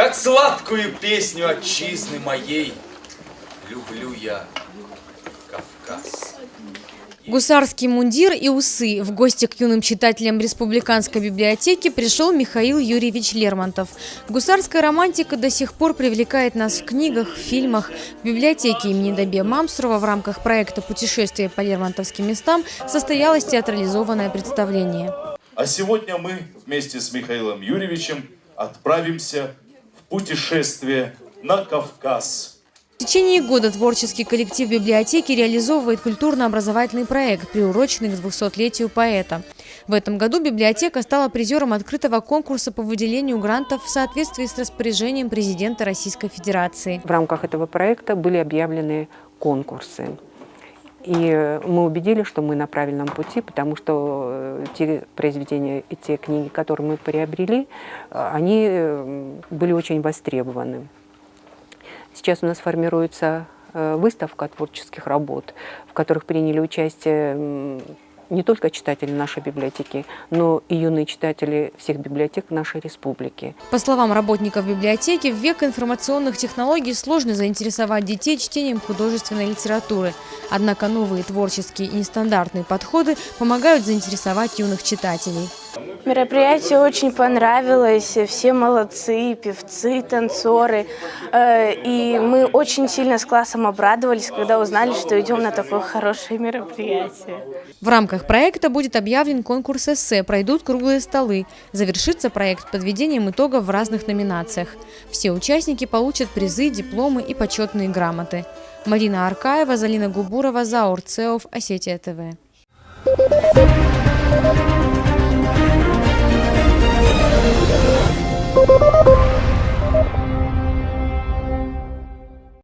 Как сладкую песню отчизны моей люблю я Кавказ. Гусарский мундир и усы. В гости к юным читателям Республиканской библиотеки пришел Михаил Юрьевич Лермонтов. Гусарская романтика до сих пор привлекает нас в книгах, в фильмах. В библиотеке имени Добе Мамсурова в рамках проекта «Путешествие по лермонтовским местам» состоялось театрализованное представление. А сегодня мы вместе с Михаилом Юрьевичем отправимся в путешествие на Кавказ. В течение года творческий коллектив библиотеки реализовывает культурно-образовательный проект, приуроченный к 200-летию поэта. В этом году библиотека стала призером открытого конкурса по выделению грантов в соответствии с распоряжением президента Российской Федерации. В рамках этого проекта были объявлены конкурсы. И мы убедились, что мы на правильном пути, потому что те произведения и те книги, которые мы приобрели, они были очень востребованы. Сейчас у нас формируется выставка творческих работ, в которых приняли участие не только читатели нашей библиотеки, но и юные читатели всех библиотек нашей республики. По словам работников библиотеки, в век информационных технологий сложно заинтересовать детей чтением художественной литературы. Однако новые творческие и нестандартные подходы помогают заинтересовать юных читателей. Мероприятие очень понравилось, все молодцы, певцы, танцоры. И мы очень сильно с классом обрадовались, когда узнали, что идем на такое хорошее мероприятие. В рамках проекта будет объявлен конкурс эссе, пройдут круглые столы. Завершится проект подведением итогов в разных номинациях. Все участники получат призы, дипломы и почетные грамоты. Марина Аркаева, Залина Губурова, Заур Цеов, Осетия ТВ.